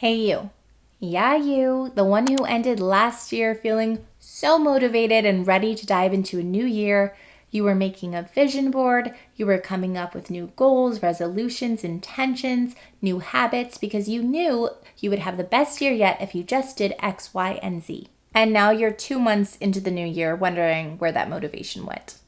Hey, you. Yeah, you, the one who ended last year feeling so motivated and ready to dive into a new year. You were making a vision board, you were coming up with new goals, resolutions, intentions, new habits because you knew you would have the best year yet if you just did X, Y, and Z. And now you're 2 months into the new year wondering where that motivation went.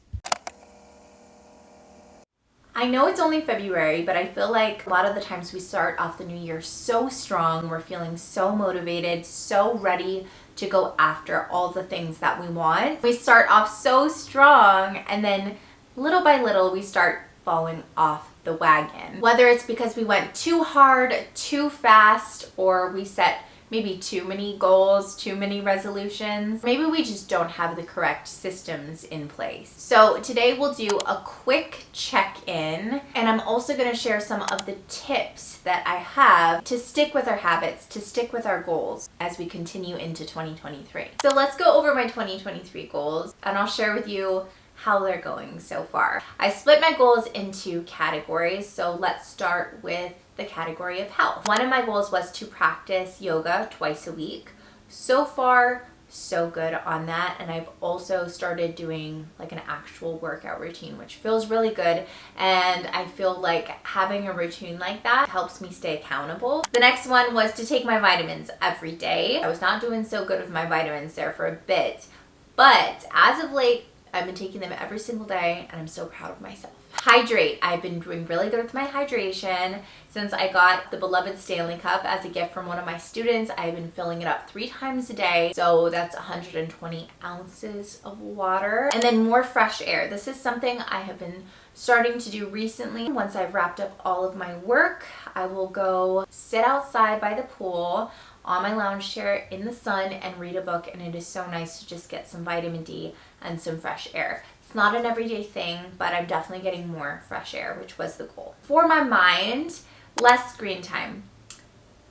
I know it's only February, but I feel like a lot of the times we start off the new year so strong. We're feeling so motivated, so ready to go after all the things that we want. We start off so strong, and then little by little, we start falling off the wagon. Whether it's because we went too hard, too fast, or we set maybe too many goals, too many resolutions. Maybe we just don't have the correct systems in place. So today we'll do a quick check-in, and I'm also gonna share some of the tips that I have to stick with our habits, to stick with our goals as we continue into 2023. So let's go over my 2023 goals, and I'll share with you how they're going so far. I split my goals into categories, so let's start with the category of health. One of my goals was to practice yoga twice a week. So far, so good on that. And I've also started doing like an actual workout routine, which feels really good. And I feel like having a routine like that helps me stay accountable. The next one was to take my vitamins every day. I was not doing so good with my vitamins there for a bit, but as of late, I've been taking them every single day, and I'm so proud of myself. Hydrate. I've been doing really good with my hydration since I got the beloved Stanley Cup as a gift from one of my students. I've been filling it up 3 times a day, so that's 120 ounces of water. And then more fresh air. This is something I have been starting to do recently. Once I've wrapped up all of my work, I will go sit outside by the pool on my lounge chair in the sun and read a book, and it is so nice to just get some vitamin D and some fresh air. It's not an everyday thing, but I'm definitely getting more fresh air, which was the goal. For my mind, less screen time.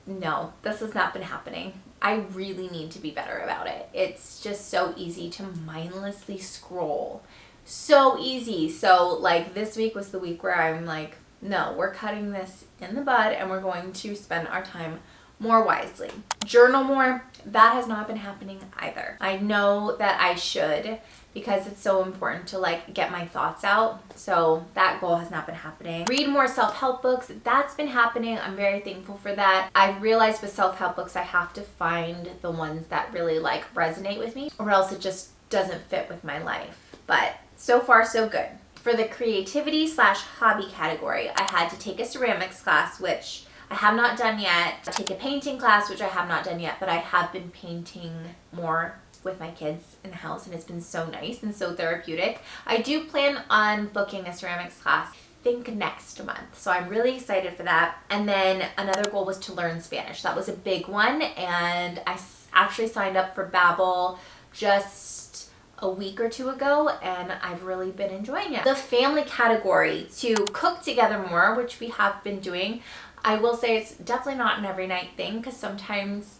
No, this has not been happening. I really need to be better about it. It's just so easy to mindlessly scroll. So easy. So like this week was the week where I'm like, no, we're cutting this in the bud and we're going to spend our time more wisely. Journal more. That has not been happening either. I know that I should because it's so important to like get my thoughts out. So that goal has not been happening. Read more self-help books. That's been happening. I'm very thankful for that. I've realized with self-help books, I have to find the ones that really like resonate with me, or else it just doesn't fit with my life. But so far, so good. For the creativity/hobby category, I had to take a ceramics class, which I have not done yet. Take a painting class, which I have not done yet, but I have been painting more with my kids in the house, and it's been so nice and so therapeutic. I do plan on booking a ceramics class, I think next month, so I'm really excited for that. And then another goal was to learn Spanish. That was a big one, and I actually signed up for Babbel just a week or 2 ago, and I've really been enjoying it. The family category, to cook together more, which we have been doing. I will say it's definitely not an every night thing, because sometimes,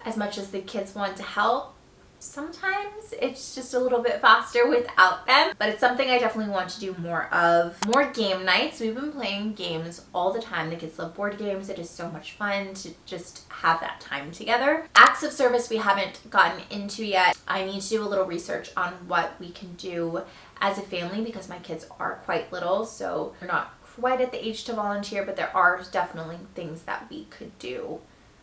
as much as the kids want to help, sometimes it's just a little bit faster without them. But it's something I definitely want to do more of. More game nights. We've been playing games all the time. The kids love board games. It is so much fun to just have that time together. Acts of service we haven't gotten into yet. I need to do a little research on what we can do as a family because my kids are quite little, so they're not quite at the age to volunteer, but there are definitely things that we could do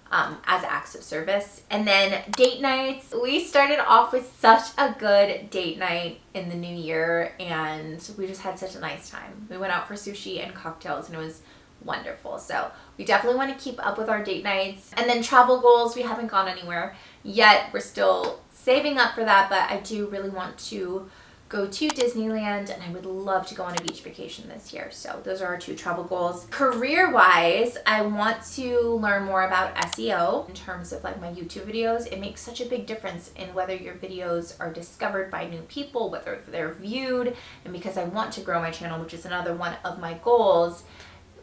as acts of service. And then date nights. We started off with such a good date night in the new year, and we just had such a nice time. We went out for sushi and cocktails, and it was wonderful. So we definitely want to keep up with our date nights. And then travel goals. We haven't gone anywhere yet. We're still saving up for that, but I do really want to go to Disneyland, and I would love to go on a beach vacation this year. So those are our 2 travel goals. Career-wise, I want to learn more about SEO in terms of like my YouTube videos. It makes such a big difference in whether your videos are discovered by new people, whether they're viewed, and because I want to grow my channel, which is another one of my goals,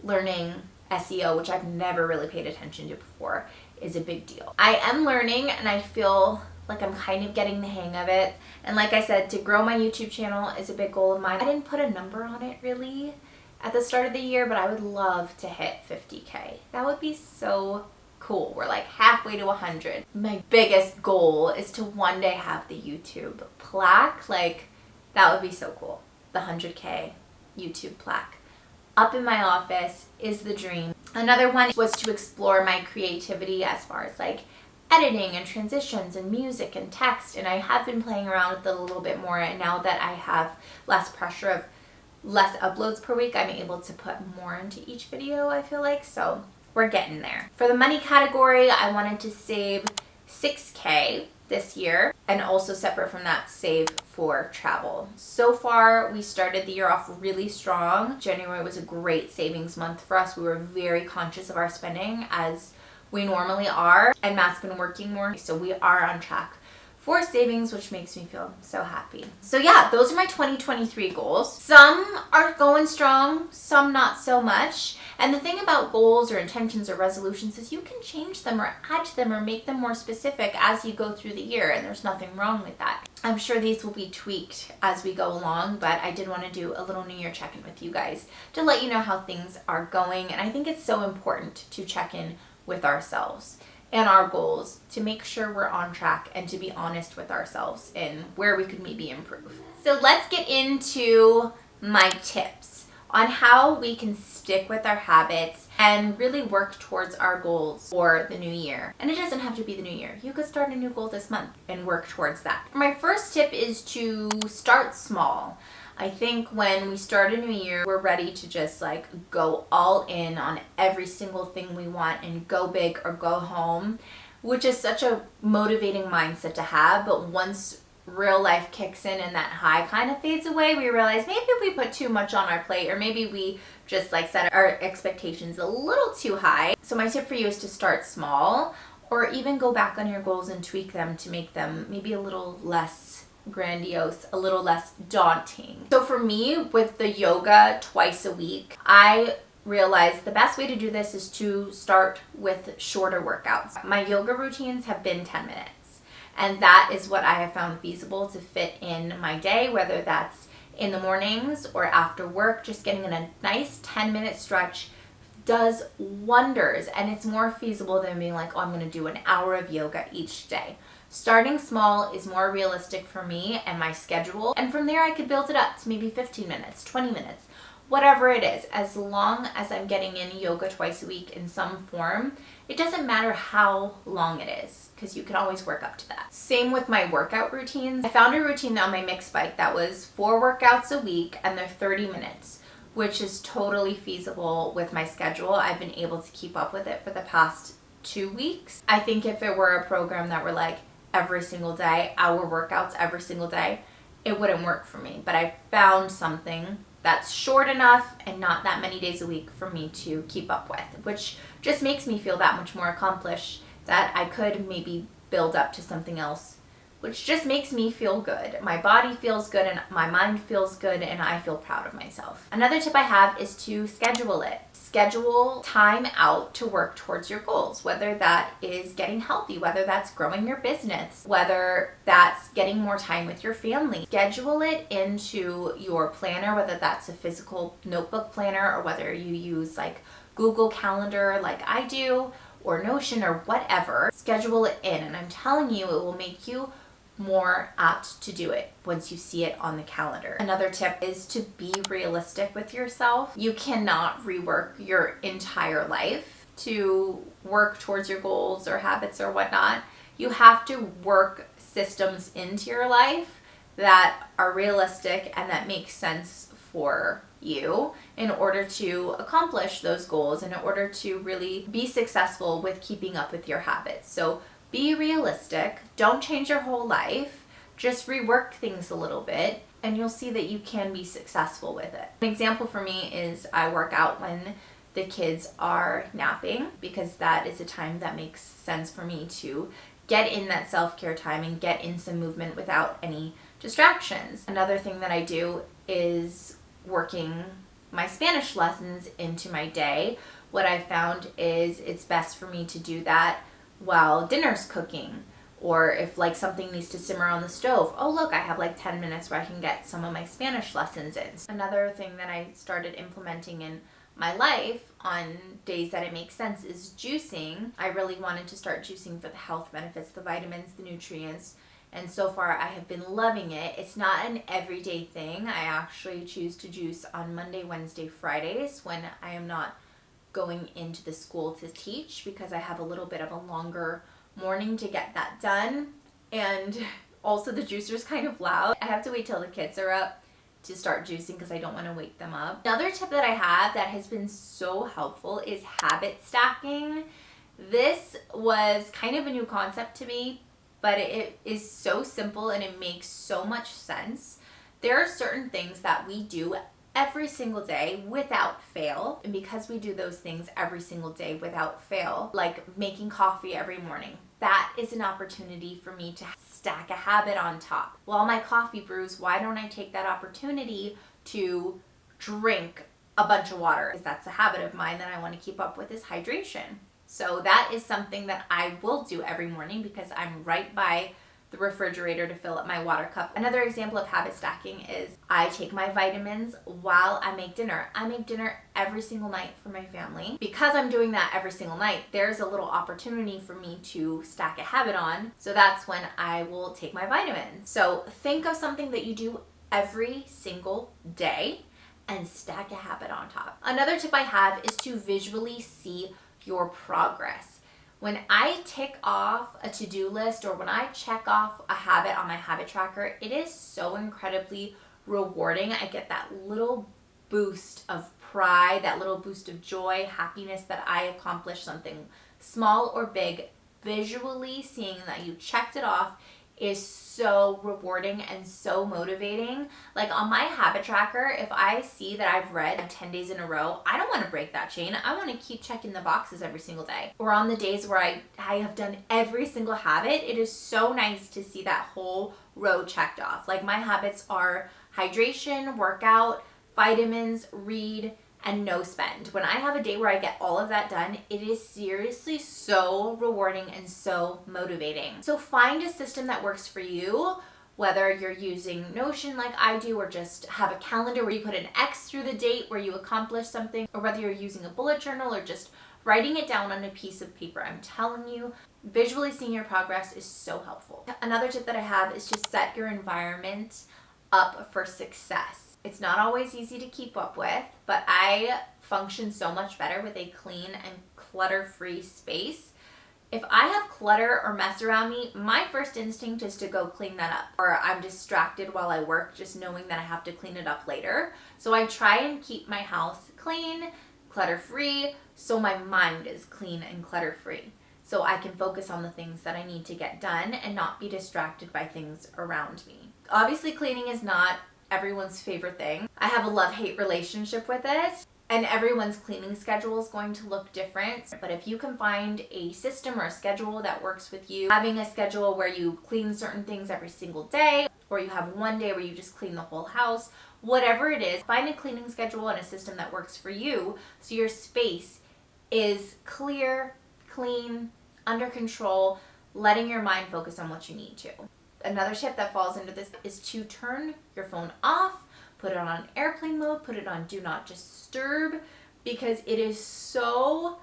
learning SEO, which I've never really paid attention to before, is a big deal. I am learning, and I feel like I'm kind of getting the hang of it. And like I said, to grow my YouTube channel is a big goal of mine. I didn't put a number on it really at the start of the year, but I would love to hit 50K. That would be so Cool, we're like halfway to 100. My biggest goal is to one day have the YouTube plaque. Like, that would be so cool. The 100K YouTube plaque up in my office is the dream. Another one was to explore my creativity as far as like editing and transitions and music and text, and I have been playing around with it a little bit more, and now that I have less pressure of less uploads per week, I'm able to put more into each video, I feel like. So we're getting there. For the money category, I wanted to save 6K this year, and also separate from that, save for travel. So far, we started the year off really strong. January was a great savings month for us. We were very conscious of our spending, as we normally are, and Matt's been working more, so we are on track for savings, which makes me feel so happy. So yeah, those are my 2023 goals. Some are going strong, some not so much. And the thing about goals or intentions or resolutions is you can change them or add to them or make them more specific as you go through the year, and there's nothing wrong with that. I'm sure these will be tweaked as we go along, but I did want to do a little New Year check-in with you guys to let you know how things are going. And I think it's so important to check in with ourselves and our goals to make sure we're on track and to be honest with ourselves in where we could maybe improve. So let's get into my tips on how we can stick with our habits and really work towards our goals for the new year. And it doesn't have to be the new year. You could start a new goal this month and work towards that. My first tip is to start small. I think when we start a new year, we're ready to just like go all in on every single thing we want and go big or go home, which is such a motivating mindset to have. But once real life kicks in and that high kind of fades away, we realize maybe we put too much on our plate, or maybe we just like set our expectations a little too high. So my tip for you is to start small, or even go back on your goals and tweak them to make them maybe a little less grandiose, a little less daunting. So for me, with the yoga twice a week, I realized the best way to do this is to start with shorter workouts. My yoga routines have been 10 minutes, and that is what I have found feasible to fit in my day, whether that's in the mornings or after work. Just getting in a nice 10-minute stretch does wonders, and it's more feasible than being like, oh, I'm gonna do an hour of yoga each day. Starting small is more realistic for me and my schedule, and from there I could build it up to maybe 15 minutes, 20 minutes, whatever it is. As long as I'm getting in yoga twice a week in some form, it doesn't matter how long it is, because you can always work up to that. Same with my workout routines. I found a routine on my Mix bike that was 4 workouts a week, and they're 30 minutes, which is totally feasible with my schedule. I've been able to keep up with it for the past 2 weeks. I think if it were a program that were like every single day, hour workouts every single day, it wouldn't work for me. But I found something that's short enough and not that many days a week for me to keep up with, which just makes me feel that much more accomplished, that I could maybe build up to something else, which just makes me feel good. My body feels good and my mind feels good, and I feel proud of myself. Another tip I have is to schedule it. Schedule time out to work towards your goals, whether that is getting healthy, whether that's growing your business, whether that's getting more time with your family. Schedule it into your planner, whether that's a physical notebook planner or whether you use like Google Calendar like I do, or Notion or whatever. Schedule it in, and I'm telling you, it will make you more apt to do it once you see it on the calendar. Another tip is to be realistic with yourself. You cannot rework your entire life to work towards your goals or habits or whatnot. You have to work systems into your life that are realistic and that make sense for you in order to accomplish those goals, and in order to really be successful with keeping up with your habits. So be realistic. Don't change your whole life. Just rework things a little bit, and you'll see that you can be successful with it. An example for me is I work out when the kids are napping, because that is a time that makes sense for me to get in that self-care time and get in some movement without any distractions. Another thing that I do is working my Spanish lessons into my day. What I found is it's best for me to do that while dinner's cooking, or if like something needs to simmer on the stove. Oh look, I have like 10 minutes where I can get some of my Spanish lessons in. Another thing that I started implementing in my life on days that it makes sense is juicing. I really wanted to start juicing for the health benefits, the vitamins, the nutrients, and so far I have been loving it. It's not an everyday thing. I actually choose to juice on Monday, Wednesday, Fridays when I am not going into the school to teach, because I have a little bit of a longer morning to get that done. And also the juicer's kind of loud. I have to wait till the kids are up to start juicing because I don't want to wake them up. Another tip that I have that has been so helpful is habit stacking. This was kind of a new concept to me, but it is so simple and it makes so much sense. There are certain things that we do every single day without fail, and because we do those things every single day without fail, like making coffee every morning, that is an opportunity for me to stack a habit on top. While my coffee brews, why don't I take that opportunity to drink a bunch of water? Because that's a habit of mine that I want to keep up with, is hydration. So that is something that I will do every morning because I'm right by the refrigerator to fill up my water cup. Another example of habit stacking is I take my vitamins while I make dinner. I make dinner every single night for my family. Because I'm doing that every single night, there's a little opportunity for me to stack a habit on. So that's when I will take my vitamins. So think of something that you do every single day and stack a habit on top. Another tip I have is to visually see your progress. When I tick off a to-do list or when I check off a habit on my habit tracker, it is so incredibly rewarding. I get that little boost of pride, that little boost of joy, happiness that I accomplished something small or big. Visually seeing that you checked it off is so rewarding and so motivating. Like on my habit tracker, if I see that I've read 10 days in a row, I don't want to break that chain. I want to keep checking the boxes every single day. Or on the days where I have done every single habit, it is so nice to see that whole row checked off. Like my habits are hydration, workout, vitamins, read, and no spend. When I have a day where I get all of that done, it is seriously so rewarding and so motivating. So find a system that works for you, whether you're using Notion like I do, or just have a calendar where you put an X through the date where you accomplish something, or whether you're using a bullet journal or just writing it down on a piece of paper. I'm telling you, visually seeing your progress is so helpful. Another tip that I have is to set your environment up for success. It's not always easy to keep up with, but I function so much better with a clean and clutter-free space. If I have clutter or mess around me, my first instinct is to go clean that up. Or I'm distracted while I work, just knowing that I have to clean it up later. So I try and keep my house clean, clutter-free, so my mind is clean and clutter-free. So I can focus on the things that I need to get done and not be distracted by things around me. Obviously, cleaning is not everyone's favorite thing. I have a love-hate relationship with it, and everyone's cleaning schedule is going to look different. But if you can find a system or a schedule that works with you, having a schedule where you clean certain things every single day, or you have one day where you just clean the whole house, whatever it is, find a cleaning schedule and a system that works for you so your space is clear, clean, under control, letting your mind focus on what you need to. Another tip that falls into this is to turn your phone off, put it on airplane mode, put it on do not disturb, because it is so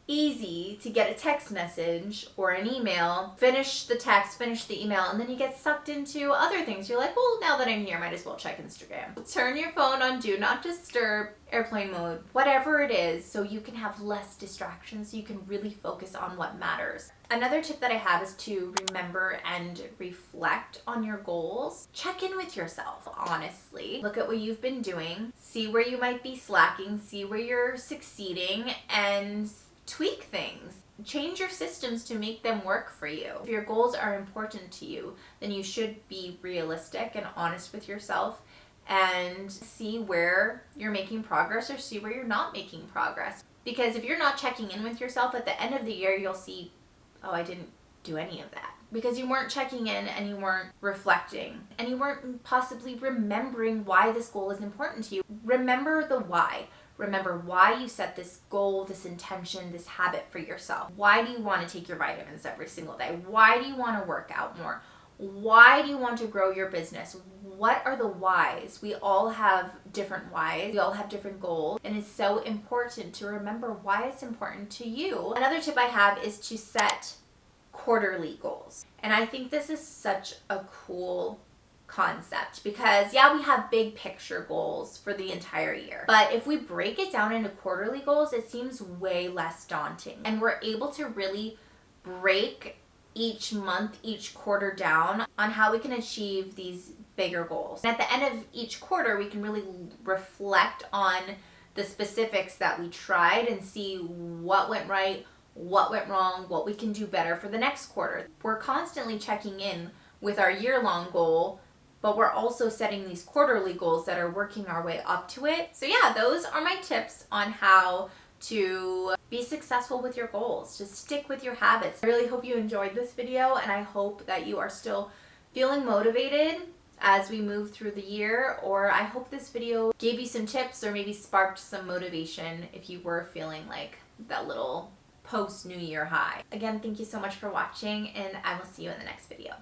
easy to get a text message or an email, finish the text, finish the email, and then you get sucked into other things. You're like, well, now that I'm here, might as well check Instagram. Turn your phone on do not disturb, airplane mode, whatever it is, so you can have less distractions, so you can really focus on what matters. Another tip that I have is to remember and reflect on your goals. Check in with yourself, honestly. Look at what you've been doing, see where you might be slacking, see where you're succeeding, and tweak things. Change your systems to make them work for you. If your goals are important to you, then you should be realistic and honest with yourself and see where you're making progress or see where you're not making progress. Because if you're not checking in with yourself at the end of the year, you'll see, oh, I didn't do any of that. Because you weren't checking in and you weren't reflecting and you weren't possibly remembering why this goal is important to you. Remember the why. Remember why you set this goal, this intention, this habit for yourself. Why do you want to take your vitamins every single day? Why do you want to work out more? Why do you want to grow your business? What are the whys? We all have different whys. We all have different goals. And it's so important to remember why it's important to you. Another tip I have is to set quarterly goals. And I think this is such a cool concept because yeah, we have big picture goals for the entire year, but if we break it down into quarterly goals, it seems way less daunting, and we're able to really break each month, each quarter down on how we can achieve these bigger goals. And at the end of each quarter, we can really reflect on the specifics that we tried and see what went right, what went wrong, what we can do better for the next quarter. We're constantly checking in with our year-long goal, but we're also setting these quarterly goals that are working our way up to it. So yeah, those are my tips on how to be successful with your goals. Just stick with your habits. I really hope you enjoyed this video, and I hope that you are still feeling motivated as we move through the year, or I hope this video gave you some tips or maybe sparked some motivation if you were feeling like that little post-New Year high. Again, thank you so much for watching, and I will see you in the next video.